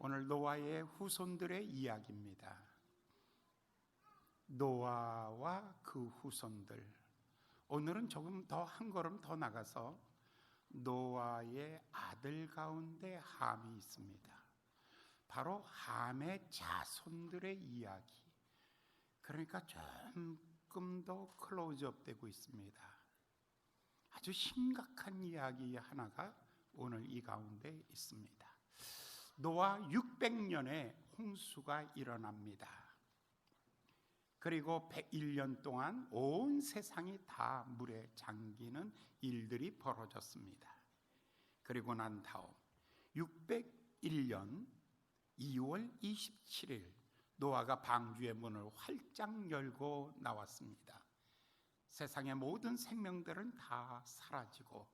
오늘 노아의 후손들의 이야기입니다. 노아와 그 후손들. 오늘은 조금 더 한 걸음 더 나가서 노아의 아들 가운데 함이 있습니다. 바로 함의 자손들의 이야기. 그러니까 조금 더 클로즈업 되고 있습니다. 아주 심각한 이야기 하나가 오늘 이 가운데 있습니다. 노아 600년에 홍수가 일어납니다. 그리고 101년 동안 온 세상이 다 물에 잠기는 일들이 벌어졌습니다. 그리고 난 다음 601년 2월 27일 노아가 방주의 문을 활짝 열고 나왔습니다. 세상의 모든 생명들은 다 사라지고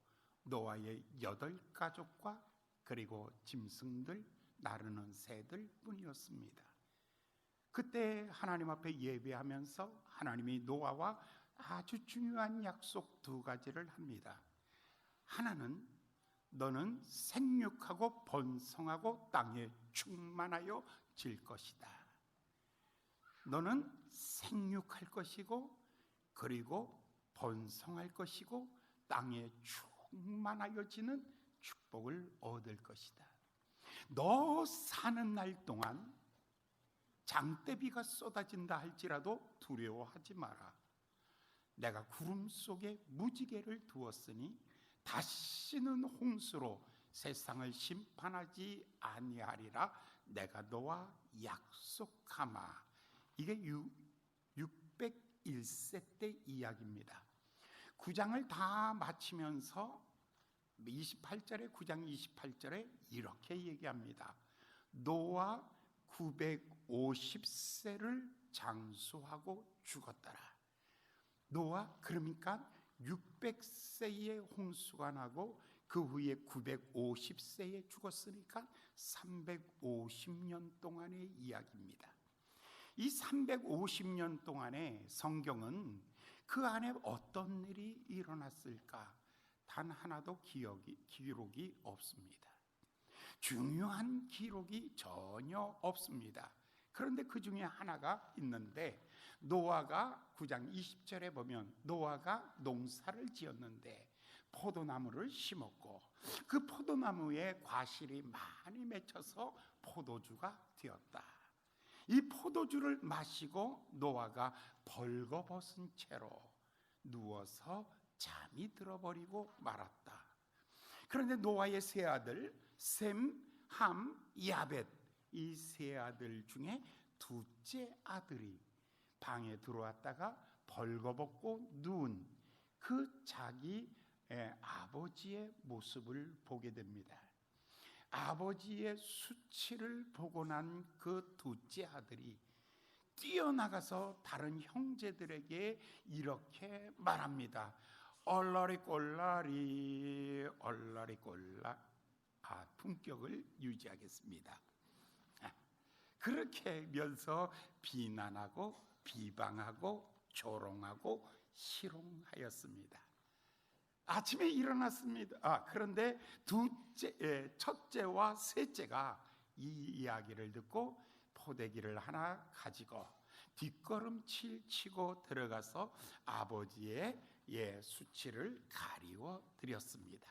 노아의 8가족과 그리고 짐승들, 나르는 새들 뿐이었습니다. 그때 하나님 앞에 예배하면서 하나님이 노아와 아주 중요한 약속 2가지를 합니다. 하나는 너는 생육하고 번성하고 땅에 충만하여 질 것이다. 너는 생육할 것이고 그리고 번성할 것이고 땅에 충만하여지는 축복을 얻을 것이다. 너 사는 날 동안 장대비가 쏟아진다 할지라도 두려워하지 마라. 내가 구름 속에 무지개를 두었으니 다시는 홍수로 세상을 심판하지 아니하리라. 내가 너와 약속하마. 이게 601세 때 이야기입니다. 9장을 다 마치면서 28절에 9장 28절에 이렇게 얘기합니다. 노아 950세를 장수하고 죽었더라. 노아 그러니까 600세에 홍수가 나고 그 후에 950세에 죽었으니까 350년 동안의 이야기입니다. 이 350년 동안에 성경은 그 안에 어떤 일이 일어났을까? 단 하나도 기록이 없습니다. 중요한 기록이 전혀 없습니다. 그런데 그 중에 하나가 있는데 노아가 9장 20절에 보면 노아가 농사를 지었는데 포도나무를 심었고 그 포도나무에 과실이 많이 맺혀서 포도주가 되었다. 이 포도주를 마시고 노아가 벌거벗은 채로 누워서 잠이 들어버리고 말았다. 그런데 노아의 세 아들 셈, 함, 야벳 이 세 아들 중에 둘째 아들이 방에 들어왔다가 벌거벗고 누운 그 자기 아버지의 모습을 보게 됩니다. 아버지의 수치를 보고 난 그 둘째 아들이 뛰어나가서 다른 형제들에게 이렇게 말합니다. 얼라리꼴라리 얼라리꼴라. 품격을 유지하겠습니다. 그렇게 하면서 비난하고 비방하고 조롱하고 희롱하였습니다. 아침에 일어났습니다. 그런데 첫째와 셋째가 이 이야기를 듣고 포대기를 하나 가지고 뒷걸음질 치고 들어가서 아버지의 수치를 가리워 드렸습니다.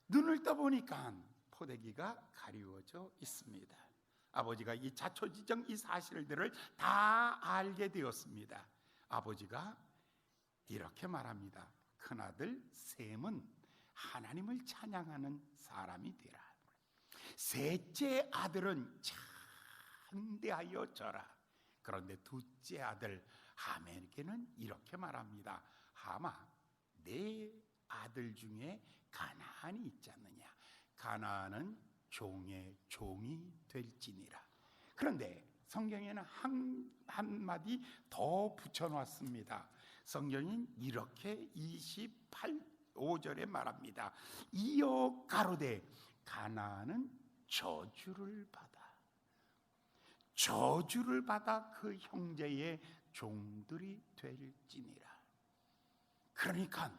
눈을 떠보니까 포대기가 가리워져 있습니다. 아버지가 이 자초지정 이 사실들을 다 알게 되었습니다. 아버지가 이렇게 말합니다. 큰아들 셈은 하나님을 찬양하는 사람이 되라. 셋째 아들은 창대하여 져라. 그런데 둘째 아들 함에게는 이렇게 말합니다. 함아, 내 아들 중에 가나안이 있지 않느냐. 가나안은 종의 종이 될지니라. 그런데 성경에는 한마디 더 붙여놨습니다. 성경은 이렇게 5절에 말합니다. 이어 가로되 가나안은 저주를 받아 그 형제의 종들이 될지니라. 그러니까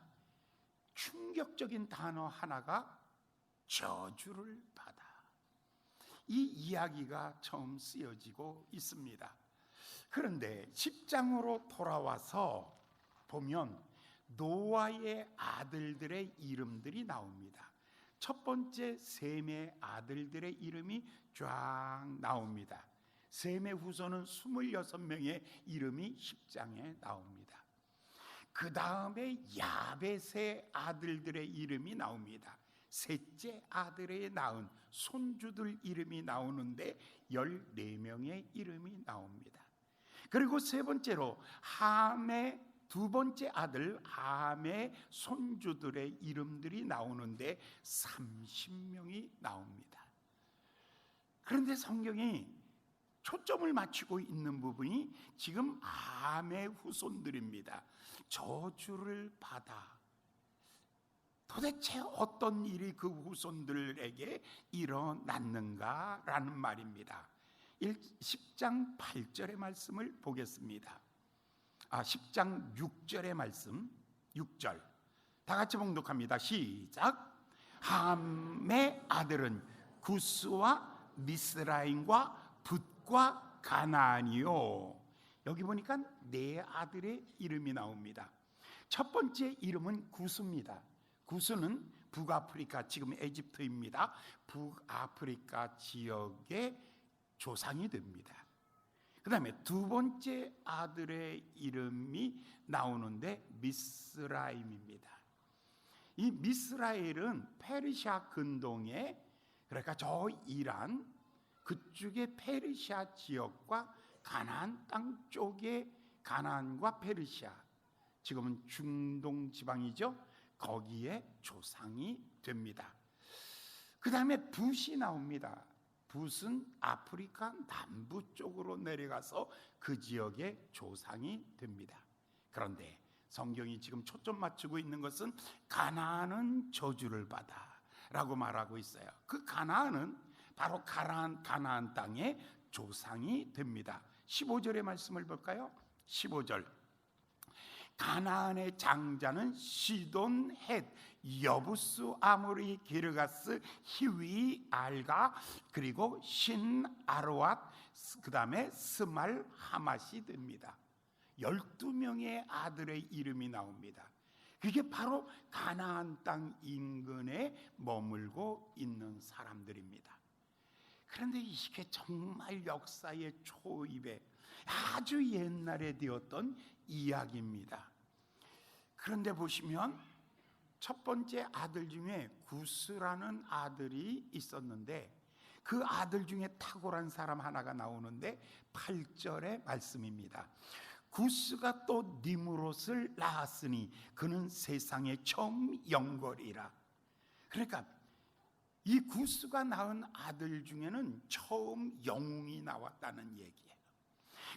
충격적인 단어 하나가 저주를 받아. 이 이야기가 처음 쓰여지고 있습니다. 그런데 10장으로 돌아와서 보면 노아의 아들들의 이름들이 나옵니다. 첫 번째 셈의 아들들의 이름이 쫙 나옵니다. 셈의 후손은 26명의 이름이 10장에 나옵니다. 그 다음에 야벳의 아들들의 이름이 나옵니다. 셋째 아들의 낳은 손주들 이름이 나오는데 14명의 이름이 나옵니다. 그리고 세 번째로 함의 두 번째 아들 함의 손주들의 이름들이 나오는데 30명이 나옵니다. 그런데 성경이 초점을 맞추고 있는 부분이 지금 함의 후손들입니다. 저주를 받아 도대체 어떤 일이 그 후손들에게 일어났는가라는 말입니다. 10장 8절의 말씀을 보겠습니다. 10장 6절의 말씀, 6절 다 같이 봉독합니다. 시작. 함의 아들은 구스와 미스라임과 붓과 가나안이요. 여기 보니까 네 아들의 이름이 나옵니다. 첫 번째 이름은 구스입니다. 구스는 북아프리카, 지금 에집트입니다. 북아프리카 지역의 조상이 됩니다. 그 다음에 두 번째 아들의 이름이 나오는데 미스라임입니다. 이 미스라엘은 페르시아 근동에, 그러니까 저 이란 그쪽의 페르시아 지역과 가나안 땅 쪽의 가나안과 페르시아, 지금은 중동 지방이죠. 거기에 조상이 됩니다. 그 다음에 붓이 나옵니다. 붓은 아프리카 남부 쪽으로 내려가서 그 지역의 조상이 됩니다. 그런데 성경이 지금 초점 맞추고 있는 것은 가나안은 저주를 받아 라고 말하고 있어요. 그 가나안은 바로 가나안 땅의 조상이 됩니다. 15절의 말씀을 볼까요? 15절. 가나안의 장자는 시돈, 헷, 여부스, 아모리, 기르가스, 히위, 알가, 그리고 신, 아로앗, 그 다음에 스말, 하맛이 됩니다. 12명의 아들의 이름이 나옵니다. 그게 바로 가나안 땅 인근에 머물고 있는 사람들입니다. 그런데 이게 정말 역사의 초입에 아주 옛날에 되었던 이야기입니다. 그런데 보시면 첫 번째 아들 중에 구스라는 아들이 있었는데 그 아들 중에 탁월한 사람 하나가 나오는데 8절의 말씀입니다. 구스가 또 니므롯을 낳았으니 그는 세상의 처음 영걸이라. 그러니까 이 구스가 낳은 아들 중에는 처음 영웅이 나왔다는 얘기예요.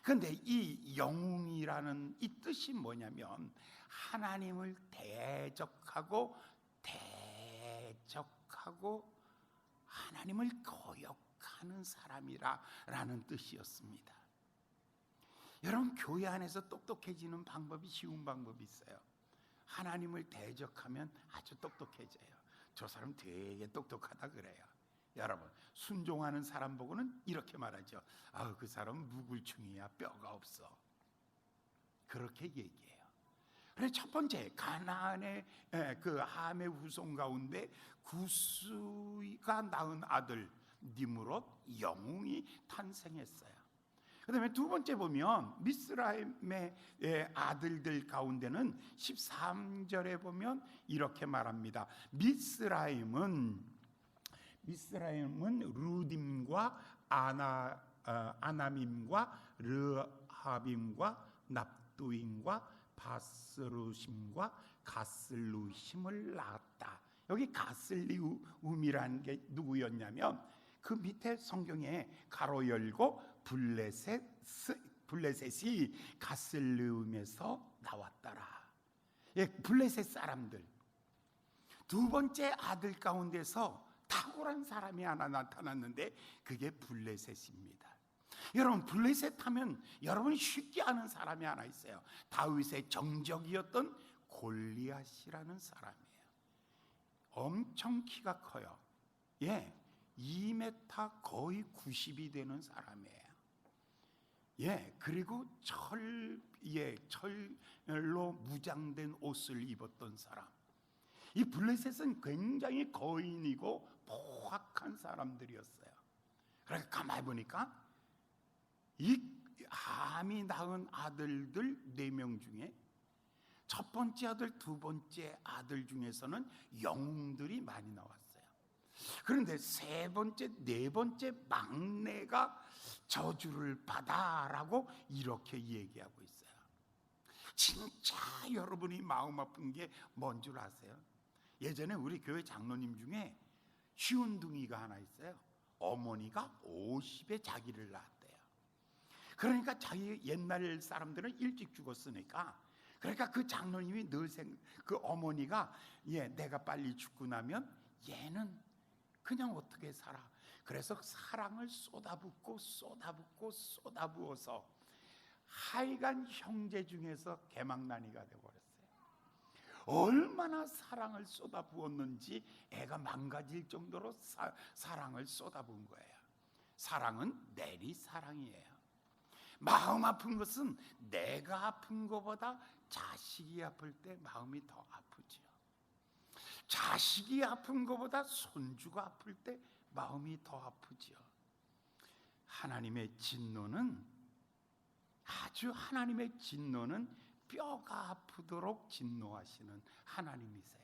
그런데 이 영웅이라는 이 뜻이 뭐냐면 하나님을 대적하고 하나님을 거역하는 사람이라는 뜻이었습니다. 여러분, 교회 안에서 똑똑해지는 방법이 쉬운 방법이 있어요. 하나님을 대적하면 아주 똑똑해져요. 저 사람 되게 똑똑하다 그래요. 여러분, 순종하는 사람 보고는 이렇게 말하죠. 그 사람은 무굴충이야, 뼈가 없어. 그렇게 얘기해요. 그래서 첫 번째 가나안의 그 함의 후손 가운데 구스가 낳은 아들 니므롯 영웅이 탄생했어요. 그 다음에 두 번째 보면 미스라임의 아들들 가운데는 13절에 보면 이렇게 말합니다. 미스라임은 루딤과 아나밈과 르하빔과 납두임과 바스루심과 가슬루심을 낳았다. 여기 가슬리움이라는 게 누구였냐면 그 밑에 성경에 가로 열고 블레셋이 가슬리움에서 나왔더라. 블레셋 사람들. 두 번째 아들 가운데서 탁월한 사람이 하나 나타났는데 그게 블레셋입니다. 여러분, 블레셋 하면 여러분이 쉽게 아는 사람이 하나 있어요. 다윗의 정적이었던 골리앗이라는 사람이에요. 엄청 키가 커요. 2m 거의 90이 되는 사람이에요. 그리고 철로 무장된 옷을 입었던 사람. 이 블레셋은 굉장히 거인이고 포악한 사람들이었어요. 그러니까 가만히 보니까 이 함이 낳은 아들들 4명 중에 첫 번째 아들, 두 번째 아들 중에서는 영웅들이 많이 나왔어요. 그런데 세 번째, 네 번째 막내가 저주를 받아라고 이렇게 얘기하고 있어요. 진짜 여러분이 마음 아픈 게 뭔 줄 아세요? 예전에 우리 교회 장로님 중에 쉬운둥이가 하나 있어요. 어머니가 50에 자기를 낳았대요. 그러니까 자기 옛날 사람들은 일찍 죽었으니까, 그러니까 그 장로님이 늘 그 어머니가 내가 빨리 죽고 나면 얘는 그냥 어떻게 살아. 그래서 사랑을 쏟아부어서 하여간 형제 중에서 개망나니가 되어버렸어요. 얼마나 사랑을 쏟아부었는지 애가 망가질 정도로 사랑을 쏟아부은 거예요. 사랑은 내리사랑이에요. 마음 아픈 것은 내가 아픈 것보다 자식이 아플 때 마음이 더 아프죠. 자식이 아픈 것보다 손주가 아플 때 마음이 더 아프죠. 하나님의 진노는 뼈가 아프도록 진노하시는 하나님이세요.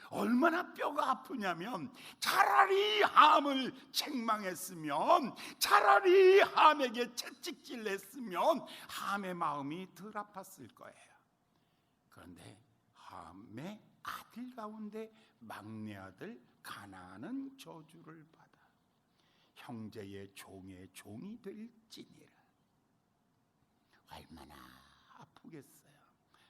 얼마나 뼈가 아프냐면, 차라리 함을 책망했으면, 차라리 함에게 채찍질 했으면 함의 마음이 덜 아팠을 거예요. 그런데 함의 아들 가운데 막내 아들 가나안은 저주를 받아 형제의 종의 종이 될지니라. 얼마나 아프겠어요.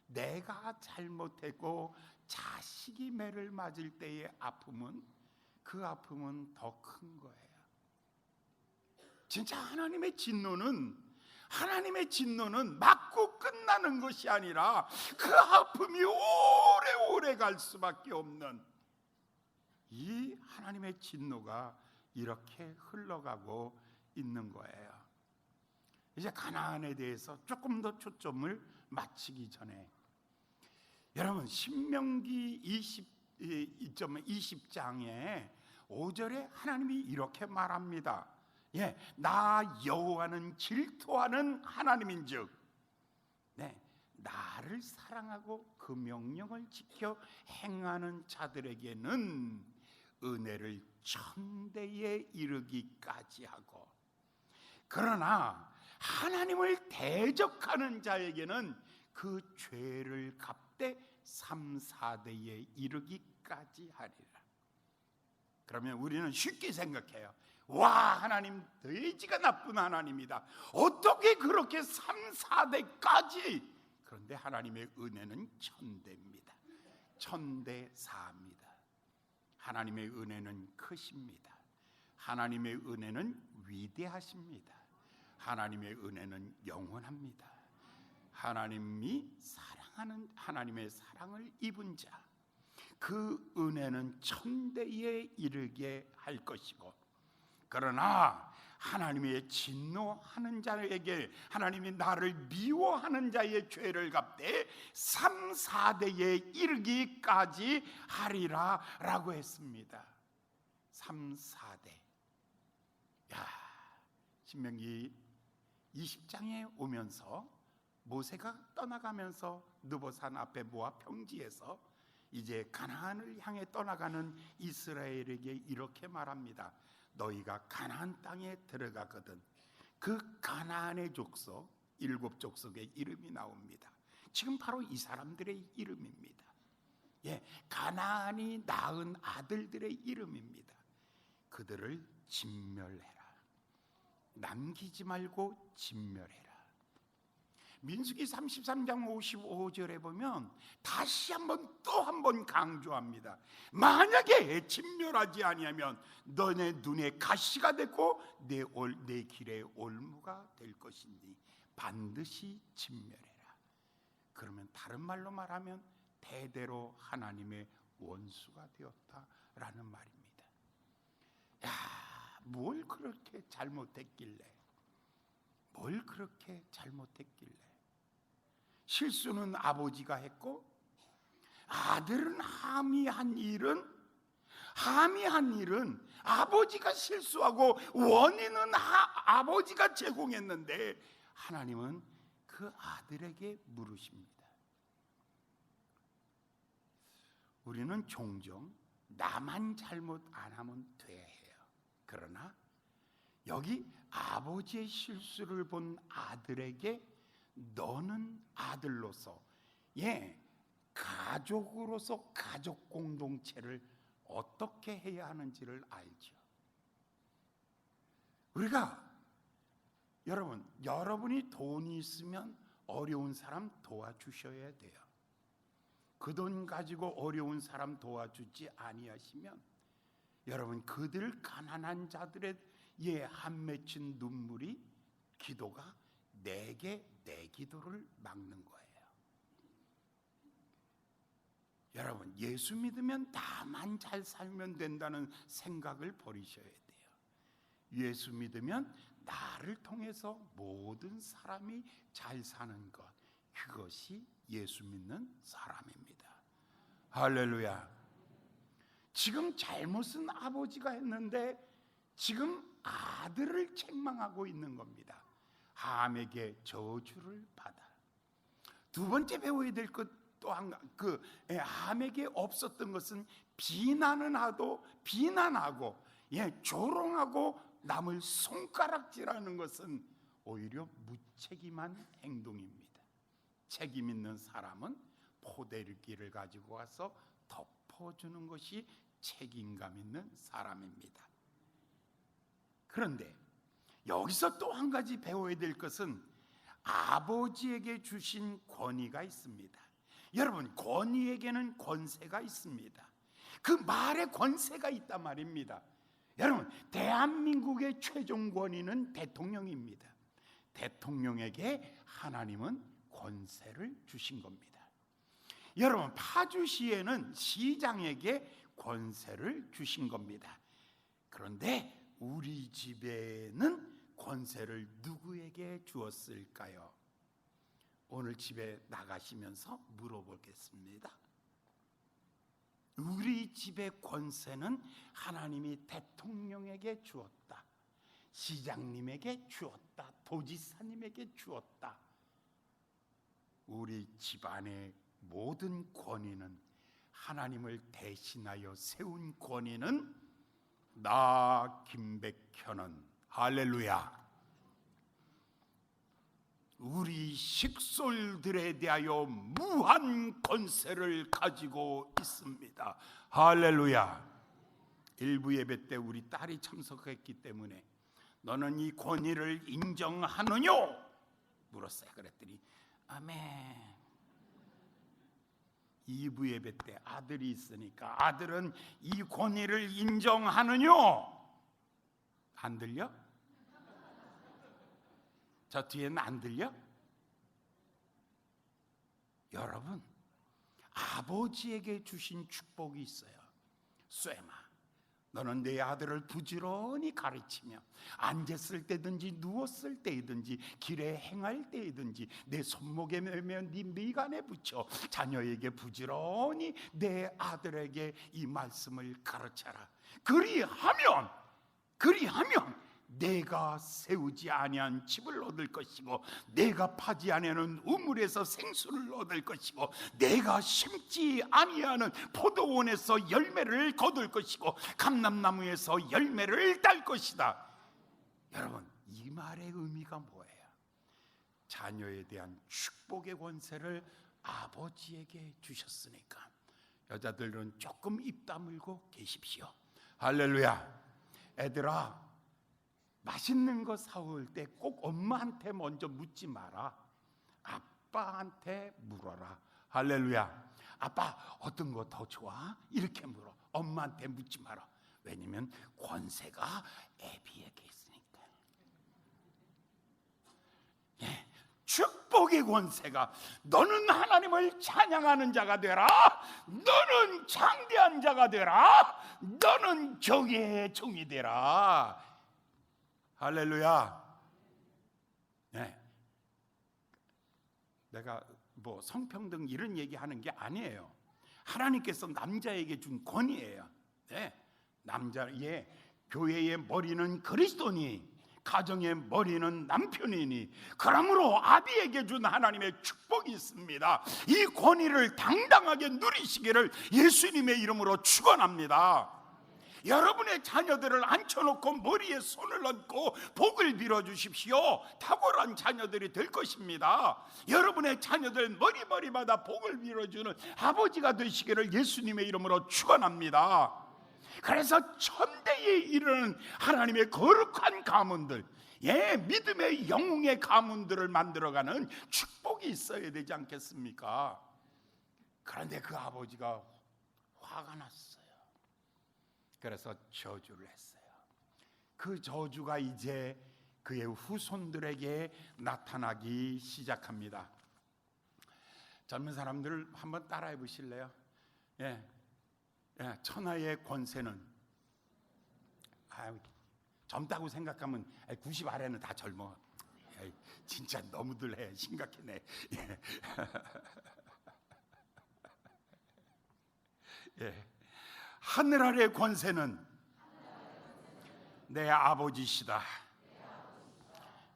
내가 잘못했고 자식이 매를 맞을 때의 아픔은, 그 아픔은 더 큰 거예요. 진짜 하나님의 진노는 맞고 끝나는 것이 아니라 그 아픔이 오래오래 갈 수밖에 없는, 이 하나님의 진노가 이렇게 흘러가고 있는 거예요. 이제 가나안에 대해서 조금 더 초점을 맞추기 전에, 여러분 신명기 20장에 5절에 하나님이 이렇게 말합니다. 나 여호와는 질투하는 하나님인즉, 나를 사랑하고 그 명령을 지켜 행하는 자들에게는 은혜를 천대에 이르기까지 하고, 그러나 하나님을 대적하는 자에게는 그 죄를 갚되 3, 4대에 이르기까지 하리라. 그러면 우리는 쉽게 생각해요. 와, 하나님 돼지가 나쁜 하나님이다. 어떻게 그렇게 3, 4대까지? 그런데 하나님의 은혜는 천대입니다. 천대사입니다. 하나님의 은혜는 크십니다. 하나님의 은혜는 위대하십니다. 하나님의 은혜는 영원합니다. 하나님이 사랑하는, 하나님의 사랑을 입은 자, 그 은혜는 천대에 이르게 할 것이고, 그러나 하나님의 진노하는 자에게, 하나님이 나를 미워하는 자의 죄를 갚되 3, 4대에 이르기까지 하리라 라고 했습니다. 3, 4대. 신명기 20장에 오면서 모세가 떠나가면서 느보산 앞에 모압 평지에서 이제 가나안을 향해 떠나가는 이스라엘에게 이렇게 말합니다. 너희가 가나안 땅에 들어가거든 그 가나안의 족속 7족속의 이름이 나옵니다. 지금 바로 이 사람들의 이름입니다. 가나안이 낳은 아들들의 이름입니다. 그들을 진멸해라. 남기지 말고 진멸해라. 민수기 33장 55절에 보면 다시 또 한 번 강조합니다. 만약에 진멸하지 아니하면 너네 눈에 가시가 되고 내 길에 올무가 될 것이니 반드시 진멸해라. 그러면 다른 말로 말하면 대대로 하나님의 원수가 되었다라는 말입니다. 뭘 그렇게 잘못했길래? 뭘 그렇게 잘못했길래? 실수는 아버지가 했고 아들은 함이 한 일은 아버지가 실수하고 원인은 아버지가 제공했는데 하나님은 그 아들에게 물으십니다. 우리는 종종 나만 잘못 안 하면 돼 해요. 그러나 여기 아버지의 실수를 본 아들에게 너는 아들로서 가족으로서 가족 공동체를 어떻게 해야 하는지를 알죠. 우리가 여러분이 돈이 있으면 어려운 사람 도와주셔야 돼요. 그 돈 가지고 어려운 사람 도와주지 아니하시면 여러분 그들 가난한 자들의 한 맺힌 눈물이 기도가 내게 내 기도를 막는 거예요. 여러분 예수 믿으면 나만 잘 살면 된다는 생각을 버리셔야 돼요. 예수 믿으면 나를 통해서 모든 사람이 잘 사는 것, 그것이 예수 믿는 사람입니다. 할렐루야. 지금 잘못은 아버지가 했는데 지금 아들을 책망하고 있는 겁니다. 함에게 저주를 받아. 두 번째 배워야 될 것 또한 함에게 없었던 것은 비난하고 조롱하고 남을 손가락질하는 것은 오히려 무책임한 행동입니다. 책임 있는 사람은 포대기를 가지고 와서 덮어주는 것이 책임감 있는 사람입니다. 그런데 여기서 또 한 가지 배워야 될 것은 아버지에게 주신 권위가 있습니다. 여러분 권위에게는 권세가 있습니다. 그 말에 권세가 있단 말입니다. 여러분 대한민국의 최종 권위는 대통령입니다. 대통령에게 하나님은 권세를 주신 겁니다. 여러분 파주시에는 시장에게 권세를 주신 겁니다. 그런데 우리 집에는 권세를 누구에게 주었을까요? 오늘 집에 나가시면서 물어보겠습니다. 우리 집의 권세는 하나님이 대통령에게 주었다, 시장님에게 주었다, 도지사님에게 주었다. 우리 집안의 모든 권위는, 하나님을 대신하여 세운 권위는 나 김백현은 할렐루야 우리 식솔들에 대하여 무한 권세를 가지고 있습니다. 할렐루야. 일부 예배 때 우리 딸이 참석했기 때문에 너는 이 권위를 인정하느냐 물었어요. 그랬더니 아멘. 2부 예배 때 아들이 있으니까 아들은 이 권위를 인정하느냐? 안 들려? 저 뒤에는 안 들려? 여러분 아버지에게 주신 축복이 있어요. 쇠마, 너는 내 아들을 부지런히 가르치며 앉았을 때든지 누웠을 때이든지 길에 행할 때이든지 내 손목에 매며 네 미간에 붙여 자녀에게 부지런히 내 아들에게 이 말씀을 가르쳐라. 그리하면 내가 세우지 아니한 집을 얻을 것이고 내가 파지 아니하는 우물에서 생수를 얻을 것이고 내가 심지 아니하는 포도원에서 열매를 거둘 것이고 감람나무에서 열매를 딸 것이다. 여러분 이 말의 의미가 뭐예요? 자녀에 대한 축복의 권세를 아버지에게 주셨으니까 여자들은 조금 입 다물고 계십시오. 할렐루야. 애들아, 맛있는 거 사올 때 꼭 엄마한테 먼저 묻지 마라. 아빠한테 물어라. 할렐루야. 아빠 어떤 거 더 좋아? 이렇게 물어. 엄마한테 묻지 마라. 왜냐면 권세가 애비에게 있으니까. 축복의 권세가, 너는 하나님을 찬양하는 자가 되라. 너는 창대한 자가 되라. 너는 정의의 종이 되라. 할렐루야. 네. 내가 뭐 성평등 이런 얘기하는 게 아니에요. 하나님께서 남자에게 준 권위예요. 네. 남자의 교회의 머리는 그리스도니 가정의 머리는 남편이니, 그러므로 아비에게 준 하나님의 축복이 있습니다. 이 권위를 당당하게 누리시기를 예수님의 이름으로 축원합니다. 여러분의 자녀들을 앉혀놓고 머리에 손을 얹고 복을 빌어주십시오. 탁월한 자녀들이 될 것입니다. 여러분의 자녀들 머리마다 복을 빌어주는 아버지가 되시기를 예수님의 이름으로 축원합니다. 그래서 천대에 이르는 하나님의 거룩한 가문들, 믿음의 영웅의 가문들을 만들어가는 축복이 있어야 되지 않겠습니까? 그런데 그 아버지가 화가 났어요. 그래서 저주를 했어요. 그 저주가 이제 그의 후손들에게 나타나기 시작합니다. 젊은 사람들 한번 따라해 보실래요? 천하의 권세는, 젊다고 생각하면 90 아래는 다 젊어. 진짜 너무들 해. 심각해네. 하늘 아래 권세는 내 아버지시다.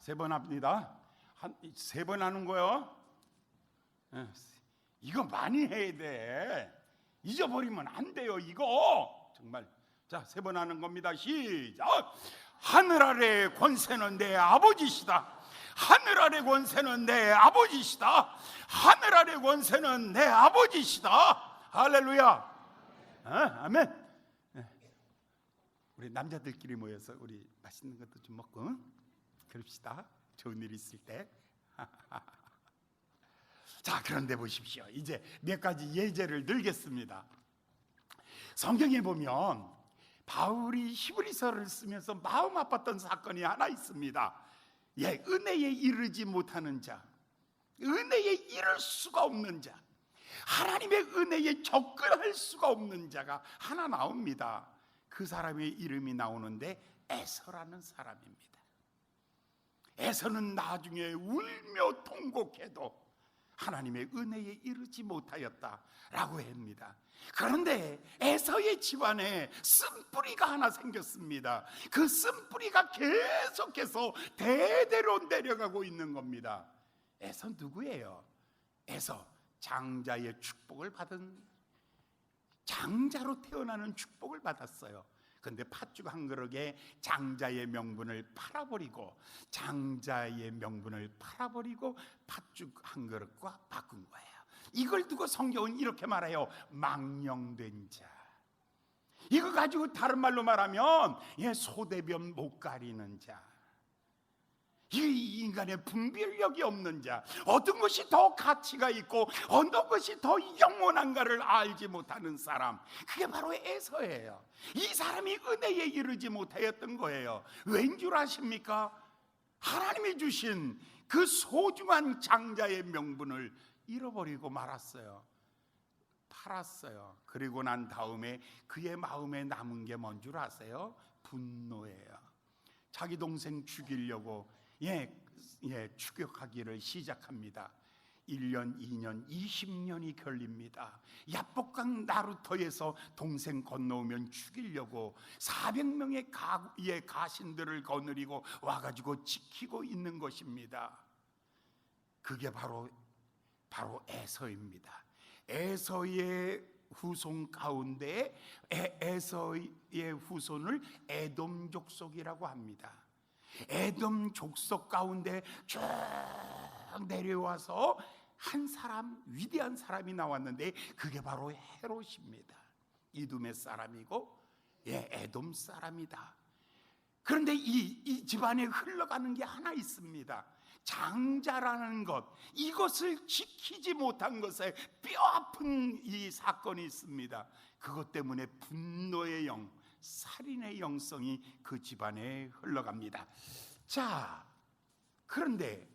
3번 합니다. 3번 하는 거요. 이거 많이 해야 돼. 잊어버리면 안 돼요. 이거 정말. 자, 3번 하는 겁니다. 시작. 하늘 아래 권세는 내 아버지시다. 하늘 아래 권세는 내 아버지시다. 하늘 아래 권세는 내 아버지시다. 할렐루야. 아멘. 우리 남자들끼리 모여서 우리 맛있는 것도 좀 먹고 그럽시다. 좋은 일 있을 때. 자, 그런데 보십시오. 이제 몇 가지 예제를 들겠습니다. 성경에 보면 바울이 히브리서를 쓰면서 마음 아팠던 사건이 하나 있습니다. 은혜에 이르지 못하는 자, 은혜에 이를 수가 없는 자, 하나님의 은혜에 접근할 수가 없는 자가 하나 나옵니다. 그 사람의 이름이 나오는데 에서라는 사람입니다. 에서는 나중에 울며 통곡해도 하나님의 은혜에 이르지 못하였다라고 합니다. 그런데 에서의 집안에 쓴뿌리가 하나 생겼습니다. 그 쓴뿌리가 계속해서 대대로 내려가고 있는 겁니다. 에서 누구예요? 에서 장자의 축복을 받은, 장자로 태어나는 축복을 받았어요. 근데 팥죽 한 그릇에 장자의 명분을 팔아버리고, 장자의 명분을 팔아버리고 팥죽 한 그릇과 바꾼 거예요. 이걸 두고 성경은 이렇게 말해요. 망령된 자. 이거 가지고 다른 말로 말하면 소대변 못 가리는 자, 이 인간의 분별력이 없는 자, 어떤 것이 더 가치가 있고 어느 것이 더 영원한가를 알지 못하는 사람, 그게 바로 에서예요. 이 사람이 은혜에 이르지 못하였던 거예요. 왠 줄 아십니까? 하나님이 주신 그 소중한 장자의 명분을 잃어버리고 말았어요. 팔았어요. 그리고 난 다음에 그의 마음에 남은 게 뭔 줄 아세요? 분노예요. 자기 동생 죽이려고 추격하기를 시작합니다. 1년, 2년, 20년이 걸립니다. 야복강 나루터에서 동생 건너오면 죽이려고 400명의 가신들을 거느리고 와가지고 지키고 있는 것입니다. 그게 바로 에서입니다. 에서의 후손 가운데 에서의 후손을 에돔 족속이라고 합니다. 에돔 족속 가운데 쭉 내려와서 한 사람, 위대한 사람이 나왔는데 그게 바로 헤롯입니다. 이둠의 사람이고 에돔 사람이다. 그런데 이 집안에 흘러가는 게 하나 있습니다. 장자라는 것, 이것을 지키지 못한 것에 뼈아픈 이 사건이 있습니다. 그것 때문에 분노의 영, 살인의 영성이 그 집안에 흘러갑니다. 자, 그런데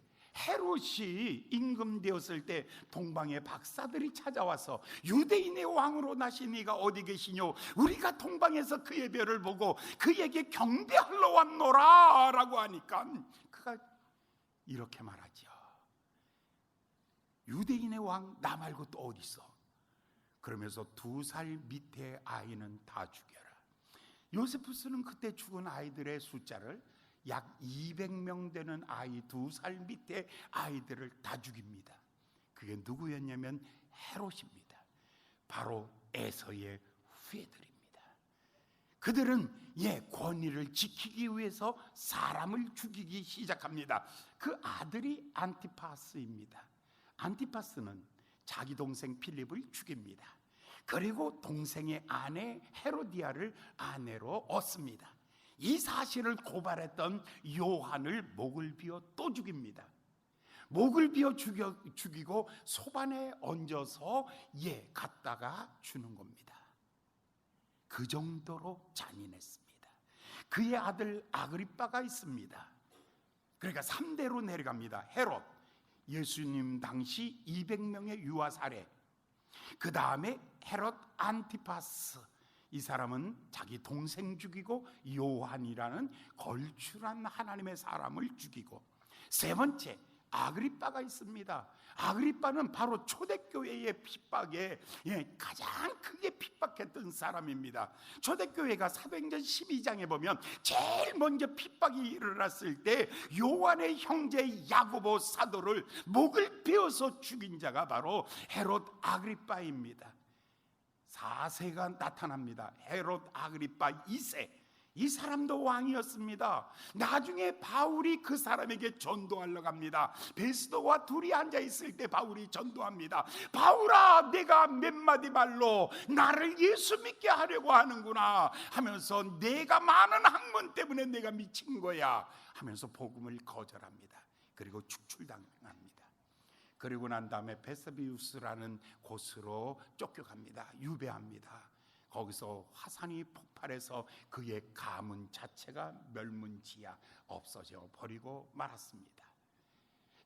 헤롯이 임금되었을 때 동방의 박사들이 찾아와서 유대인의 왕으로 나신 이가 어디 계시뇨? 우리가 동방에서 그의 별을 보고 그에게 경배하러 왔노라 라고 하니까 그가 이렇게 말하죠. 유대인의 왕 나 말고 또 어디 있어? 그러면서 2살 밑에 아이는 다 죽여라. 요세푸스는 그때 죽은 아이들의 숫자를 약 200명 되는 아이, 2살 밑에 아이들을 다 죽입니다. 그게 누구였냐면 헤롯입니다. 바로 에서의 후예들입니다. 그들은 권위를 지키기 위해서 사람을 죽이기 시작합니다. 그 아들이 안티파스입니다. 안티파스는 자기 동생 필립을 죽입니다. 그리고 동생의 아내 헤로디아를 아내로 얻습니다. 이 사실을 고발했던 요한을 목을 비어 또 죽입니다. 목을 비어 죽이고 소반에 얹어서 갖다가 주는 겁니다. 그 정도로 잔인했습니다. 그의 아들 아그리빠가 있습니다. 그러니까 3대로 내려갑니다. 헤롯, 예수님 당시 200명의 유아 살해, 그 다음에 헤롯 안티파스, 이 사람은 자기 동생 죽이고 요한이라는 걸출한 하나님의 사람을 죽이고, 세 번째 아그리빠가 있습니다. 아그리빠는 바로 초대교회의 핍박에 가장 크게 핍박했던 사람입니다. 초대교회가 사도행전 12장에 보면 제일 먼저 핍박이 일어났을 때 요한의 형제 야고보 사도를 목을 베어서 죽인 자가 바로 헤롯 아그리빠입니다. 4세가 나타납니다. 헤롯 아그리빠 2세. 이 사람도 왕이었습니다. 나중에 바울이 그 사람에게 전도하러 갑니다. 베스도와 둘이 앉아 있을 때 바울이 전도합니다. 바울아, 내가 몇 마디 말로 나를 예수 믿게 하려고 하는구나 하면서 내가 많은 학문 때문에 내가 미친 거야 하면서 복음을 거절합니다. 그리고 축출당합니다. 그리고 난 다음에 베스비우스라는 곳으로 쫓겨갑니다. 유배합니다. 거기서 화산이 폭발해서 그의 가문 자체가 멸문지야 없어져 버리고 말았습니다.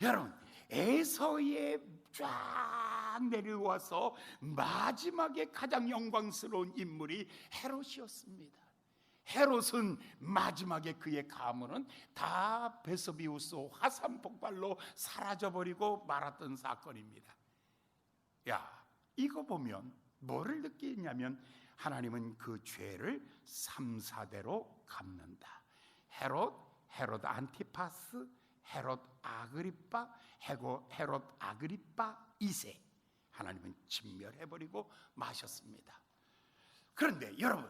여러분, 에서에 쫙 내려와서 마지막에 가장 영광스러운 인물이 헤롯이었습니다. 헤롯은 마지막에 그의 가문은 다 베스비우스 화산 폭발로 사라져버리고 말았던 사건입니다. 이거 보면 뭐를 느끼냐면 하나님은 그 죄를 3, 4대로 갚는다. 헤롯 안티파스, 헤롯 아그리빠, 헤롯 아그리빠 2세 하나님은 진멸해버리고 마셨습니다. 그런데 여러분,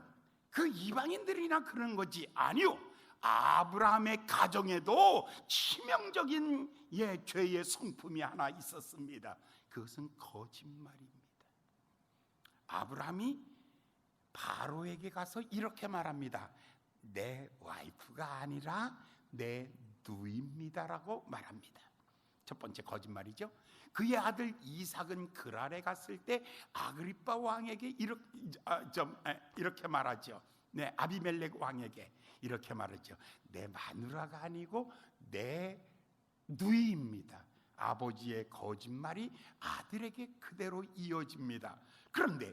그 이방인들이나 그런 거지 아니요, 아브라함의 가정에도 치명적인 죄의 성품이 하나 있었습니다. 그것은 거짓말입니다. 아브라함이 바로에게 가서 이렇게 말합니다. 내 와이프가 아니라 내 누이입니다라고 말합니다. 첫 번째 거짓말이죠. 그의 아들 이삭은 그랄에 갔을 때 아그리빠 왕에게 이렇게 말하죠. 아비멜렉 왕에게 이렇게 말하죠. 내 마누라가 아니고 내 누이입니다. 아버지의 거짓말이 아들에게 그대로 이어집니다. 그런데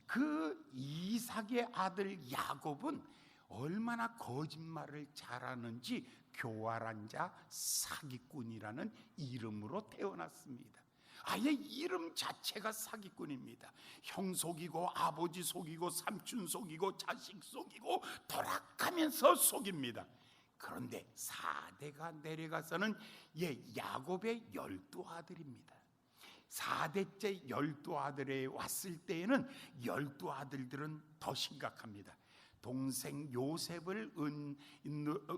그 이삭의 아들 야곱은 얼마나 거짓말을 잘하는지 교활한 자, 사기꾼이라는 이름으로 태어났습니다. 아예 이름 자체가 사기꾼입니다. 형 속이고 아버지 속이고 삼촌 속이고 자식 속이고 돌아가면서 속입니다. 그런데 4대가 내려가서는 야곱의 12아들입니다. 4대째 12아들에 왔을 때에는 12아들들은 더 심각합니다. 동생 요셉을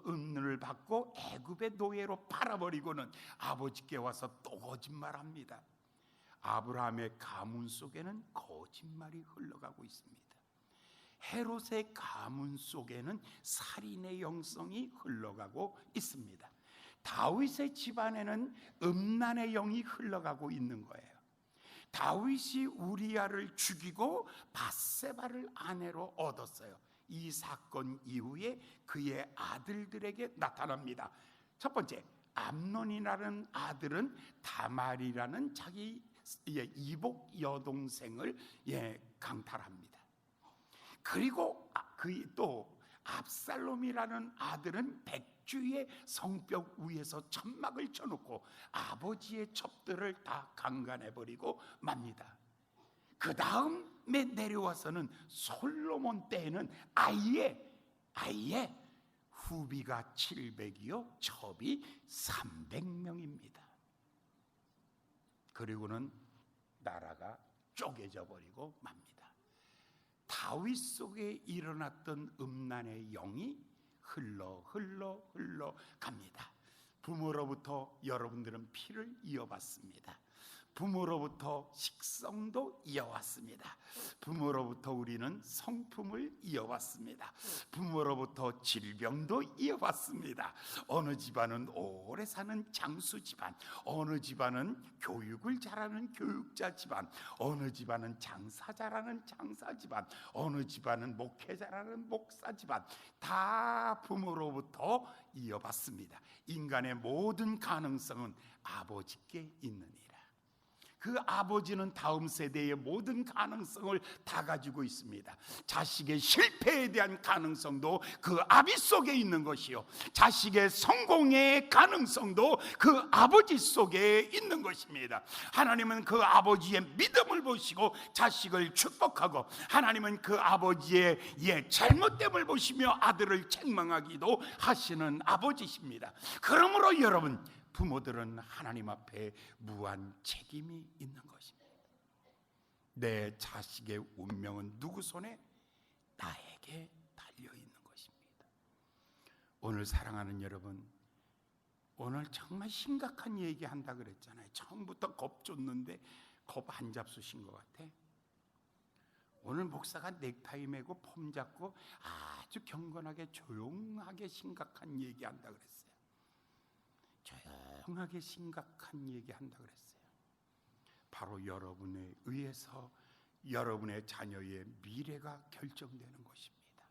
은을 받고 애굽의 노예로 팔아버리고는 아버지께 와서 또 거짓말합니다. 아브라함의 가문 속에는 거짓말이 흘러가고 있습니다. 헤롯의 가문 속에는 살인의 영성이 흘러가고 있습니다. 다윗의 집안에는 음란의 영이 흘러가고 있는 거예요. 다윗이 우리아를 죽이고 밧세바를 아내로 얻었어요. 이 사건 이후에 그의 아들들에게 나타납니다. 첫 번째, 암논이라는 아들은 다말이라는 자기 이복 여동생을 강탈합니다. 그리고 또 압살롬이라는 아들은 백주의 성벽 위에서 천막을 쳐놓고 아버지의 첩들을 다 강간해버리고 맙니다. 그 다음에 내려와서는 솔로몬 때에는 아예 후비가 700이요 첩이 300명입니다. 그리고는 나라가 쪼개져 버리고 맙니다. 다윗 속에 일어났던 음란의 영이 흘러 갑니다. 부모로부터 여러분들은 피를 이어받습니다. 부모로부터 식성도 이어왔습니다. 부모로부터 우리는 성품을 이어왔습니다. 부모로부터 질병도 이어왔습니다. 어느 집안은 오래 사는 장수 집안, 어느 집안은 교육을 잘하는 교육자 집안, 어느 집안은 장사 잘하는 장사 집안, 어느 집안은 목회 잘하는 목사 집안, 다 부모로부터 이어받습니다. 인간의 모든 가능성은 아버지께 있느니라. 그 아버지는 다음 세대의 모든 가능성을 다 가지고 있습니다. 자식의 실패에 대한 가능성도 그 아비 속에 있는 것이요, 자식의 성공의 가능성도 그 아버지 속에 있는 것입니다. 하나님은 그 아버지의 믿음을 보시고 자식을 축복하고, 하나님은 그 아버지의 잘못됨을 보시며 아들을 책망하기도 하시는 아버지십니다. 그러므로 여러분, 부모들은 하나님 앞에 무한 책임이 있는 것입니다. 내 자식의 운명은 누구 손에? 나에게 달려 있는 것입니다. 오늘 사랑하는 여러분, 오늘 정말 심각한 얘기한다 그랬잖아요. 처음부터 겁줬는데 겁 안 잡수신 것 같아. 오늘 목사가 넥타이 매고 폼 잡고 아주 경건하게 조용하게 심각한 얘기한다 그랬어요. 조용하게 심각한 얘기한다 그랬어요. 바로 여러분에 의해서 여러분의 자녀의 미래가 결정되는 것입니다.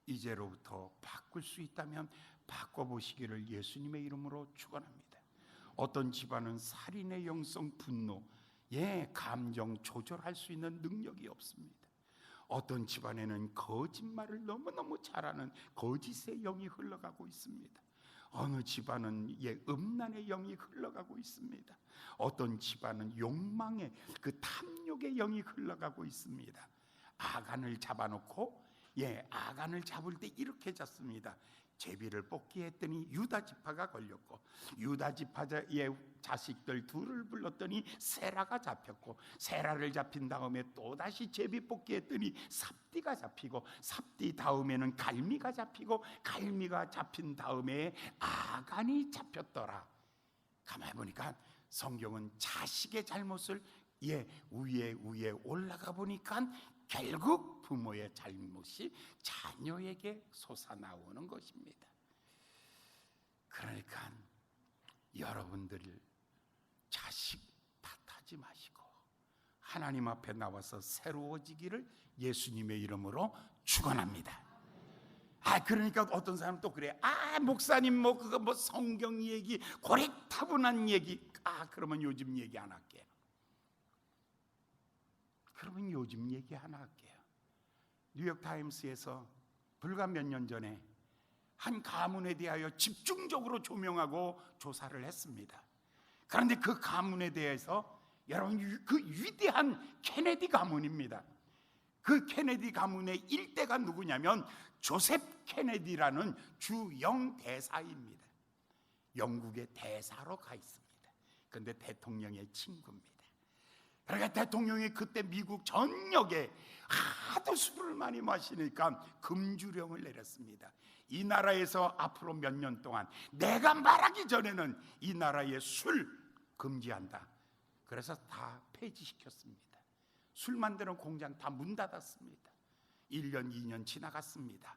이제로부터 바꿀 수 있다면 바꿔보시기를 예수님의 이름으로 축원합니다. 어떤 집안은 살인의 영성 분노, 감정 조절할 수 있는 능력이 없습니다. 어떤 집안에는 거짓말을 너무너무 잘하는 거짓의 영이 흘러가고 있습니다. 어느 집안은 음란의 영이 흘러가고 있습니다. 어떤 집안은 욕망의 그 탐욕의 영이 흘러가고 있습니다. 아간을 잡아놓고 아간을 잡을 때 이렇게 잡습니다. 제비를 뽑기 했더니 유다 지파가 걸렸고, 유다 지파의 자식들 둘을 불렀더니 세라가 잡혔고, 세라를 잡힌 다음에 또다시 제비 뽑기 했더니 삽디가 잡히고, 삽디 다음에는 갈미가 잡히고, 갈미가 잡힌 다음에 아간이 잡혔더라. 가만히 보니까 성경은 자식의 잘못을 위에 올라가 보니까 결국 부모의 잘못이 자녀에게 솟아나오는 것입니다. 그러니까 여러분들 자식 탓하지 마시고 하나님 앞에 나와서 새로워지기를 예수님의 이름으로 축원합니다. 그러니까 어떤 사람은 또 그래. 목사님 그거 성경 얘기, 고리타분한 얘기. 그러면 요즘 얘기 안 할게요. 그러면 요즘 얘기 하나 할게요. 뉴욕타임스에서 불과 몇 년 전에 한 가문에 대하여 집중적으로 조명하고 조사를 했습니다. 그런데 그 가문에 대해서 여러분, 그 위대한 케네디 가문입니다. 그 케네디 가문의 일대가 누구냐면 조셉 케네디라는 주영 대사입니다. 영국의 대사로 가 있습니다. 그런데 대통령의 친구입니다. 그러니까 대통령이 그때 미국 전역에 하도 술을 많이 마시니까 금주령을 내렸습니다. 이 나라에서 앞으로 몇 년 동안 내가 말하기 전에는 이 나라에 술 금지한다. 그래서 다 폐지시켰습니다. 술 만드는 공장 다 문 닫았습니다. 1년 2년 지나갔습니다.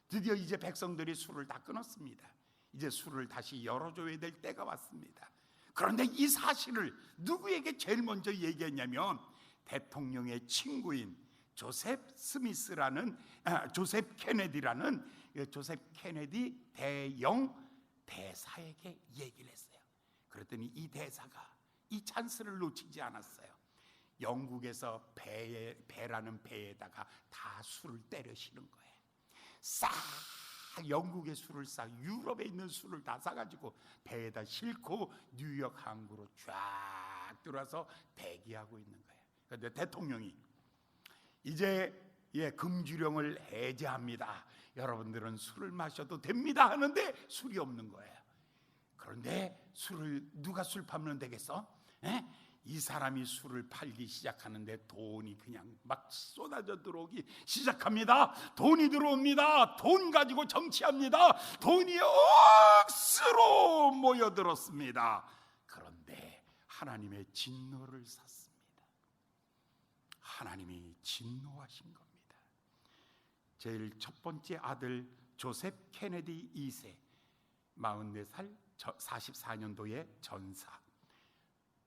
드디어 이제 백성들이 술을 다 끊었습니다. 이제 술을 다시 열어줘야 될 때가 왔습니다. 그런데 이 사실을 누구에게 제일 먼저 얘기했냐면 대통령의 친구인 조셉 케네디라는 조셉 케네디 대영 대사에게 얘기를 했어요. 그랬더니 이 대사가 이 찬스를 놓치지 않았어요. 영국에서 배라는 배에다가 다 술을 때려 실은 거예요. 싹 영국의 술을 싹 유럽에 있는 술을 다 사가지고 배에다 싣고 뉴욕 항구로 쫙 들어와서 대기하고 있는 거예요. 그런데 대통령이 이제 금주령을 해제합니다. 여러분들은 술을 마셔도 됩니다 하는데 술이 없는 거예요. 그런데 누가 술 팔면 되겠어? 이 사람이 술을 팔기 시작하는데 돈이 그냥 막 쏟아져 들어오기 시작합니다. 돈이 들어옵니다. 돈 가지고 정치합니다. 돈이 억수로 모여들었습니다. 그런데 하나님의 진노를 샀습니다. 하나님이 진노하신 겁니다. 제일 첫 번째 아들 조셉 케네디 2세 44살 44년도에 전사.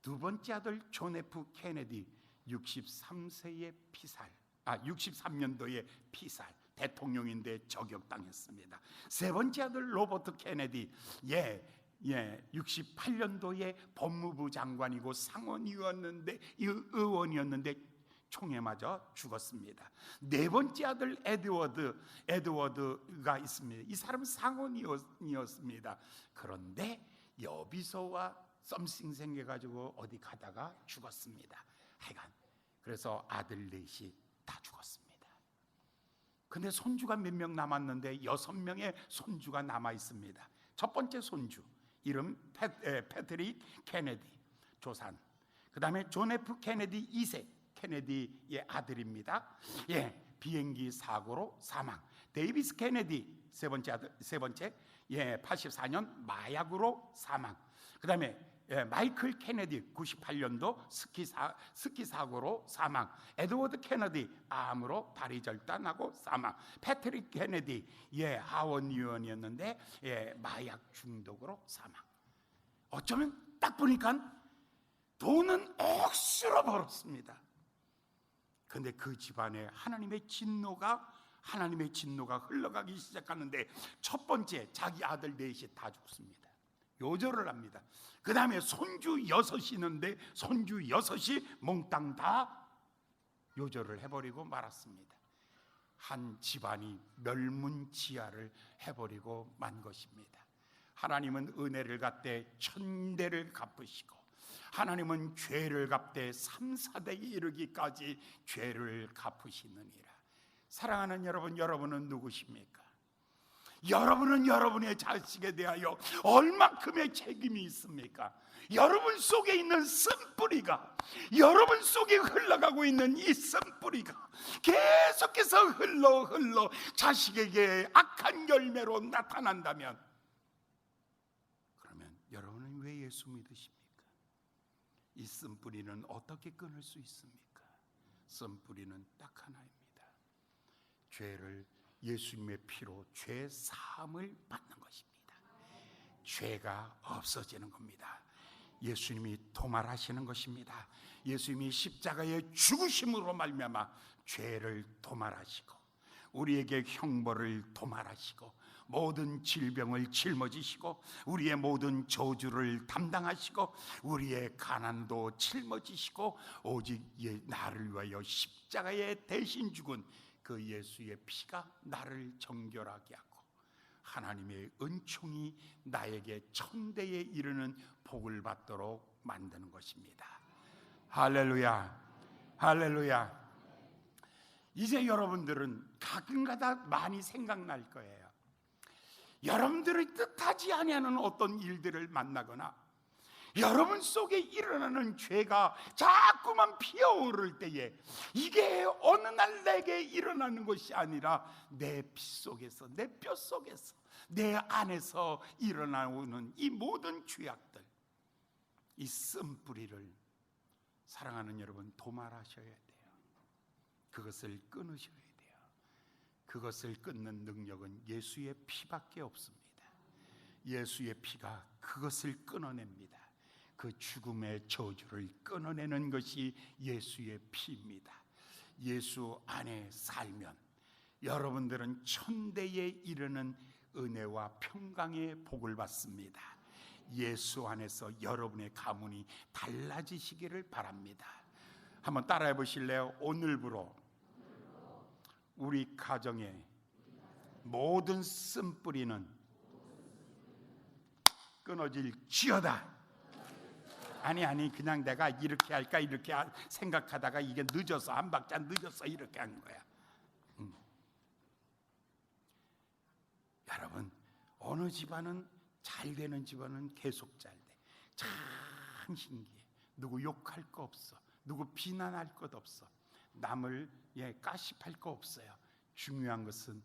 두 번째 아들 존 F 케네디 63세의 피살. 63년도에 피살. 대통령인데 저격당했습니다. 세 번째 아들 로버트 케네디 68년도에 법무부 장관이고 의원이었는데 총에 맞아 죽었습니다. 네 번째 아들 에드워드가 있습니다. 이 사람은 상원이었습니다. 그런데 여비서와 썸씽 생겨가지고 어디 가다가 죽었습니다. 하여간 그래서 아들 넷이 다 죽었습니다. 근데 손주가 몇 명 남았는데 6명의 손주가 남아 있습니다. 첫 번째 손주 이름 패트릭 케네디 조산. 그 다음에 존 F 케네디 2세 케네디의 아들입니다. 비행기 사고로 사망. 데이비스 케네디 세 번째 84년 마약으로 사망. 그 다음에 마이클 케네디 98년도 스키 사고로 사망. 에드워드 케네디 암으로 다리 절단하고 사망. 패트릭 케네디 하원 의원이었는데 마약 중독으로 사망. 어쩌면 딱 보니까 돈은 억수로 벌었습니다. 근데 그 집안에 하나님의 진노가 흘러가기 시작하는데 첫 번째 자기 아들 넷이 다 죽습니다. 요절을 합니다. 그 다음에 손주 6이 있는데 손주 6이 몽땅 다 요절을 해버리고 말았습니다. 한 집안이 멸문지하를 해버리고 만 것입니다. 하나님은 은혜를 갚되 천대를 갚으시고 하나님은 죄를 갚되 3, 4대에 이르기까지 죄를 갚으시느니라. 사랑하는 여러분, 여러분은 누구십니까? 여러분은 여러분의 자식에 대하여 얼만큼의 책임이 있습니까? 여러분 속에 있는 쓴뿌리가, 여러분 속에 흘러가고 있는 이 쓴뿌리가 계속해서 흘러 자식에게 악한 열매로 나타난다면, 그러면 여러분은 왜 예수 믿으십니까? 이 쓴뿌리는 어떻게 끊을 수 있습니까? 쓴뿌리는 딱 하나입니다. 죄를 예수님의 피로 죄 사함을 받는 것입니다. 죄가 없어지는 겁니다. 예수님이 도말하시는 것입니다. 예수님이 십자가의 죽으심으로 말미암아 죄를 도말하시고 우리에게 형벌을 도말하시고 모든 질병을 짊어지시고 우리의 모든 저주를 담당하시고 우리의 가난도 짊어지시고 오직 나를 위하여 십자가에 대신 죽은 그 예수의 피가 나를 정결하게 하고 하나님의 은총이 나에게 천대에 이르는 복을 받도록 만드는 것입니다. 할렐루야, 할렐루야. 이제 여러분들은 가끔가다 많이 생각날 거예요. 여러분들이 뜻하지 아니하는 어떤 일들을 만나거나 여러분 속에 일어나는 죄가 자꾸만 피어오를 때에 이게 어느 날 내게 일어나는 것이 아니라 내 피 속에서, 내 뼈 속에서, 내 안에서 일어나오는 이 모든 죄악들, 이 쓴뿌리를 사랑하는 여러분 도말하셔야 돼요. 그것을 끊으셔야 돼요. 그것을 끊는 능력은 예수의 피밖에 없습니다. 예수의 피가 그것을 끊어냅니다. 그 죽음의 저주를 끊어내는 것이 예수의 피입니다. 예수 안에 살면 여러분들은 천대에 이르는 은혜와 평강의 복을 받습니다. 예수 안에서 여러분의 가문이 달라지시기를 바랍니다. 한번 따라해 보실래요? 오늘부로 우리 가정의 모든 쓴뿌리는 끊어질지어다. 아니 그냥 내가 이렇게 할까 이렇게 생각하다가 이게 늦어서 한 박자 늦어서 이렇게 한 거야. 여러분, 어느 집안은 잘 되는 집안은 계속 잘 돼. 참 신기해. 누구 욕할 거 없어. 누구 비난할 것 없어. 남을 까십할 거 없어요. 중요한 것은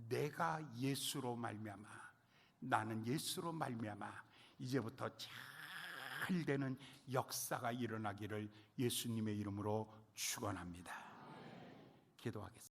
내가 예수로 말미암아, 나는 예수로 말미암아 이제부터 잘 되는 역사가 일어나기를 예수님의 이름으로 축원합니다. 기도하겠습니다.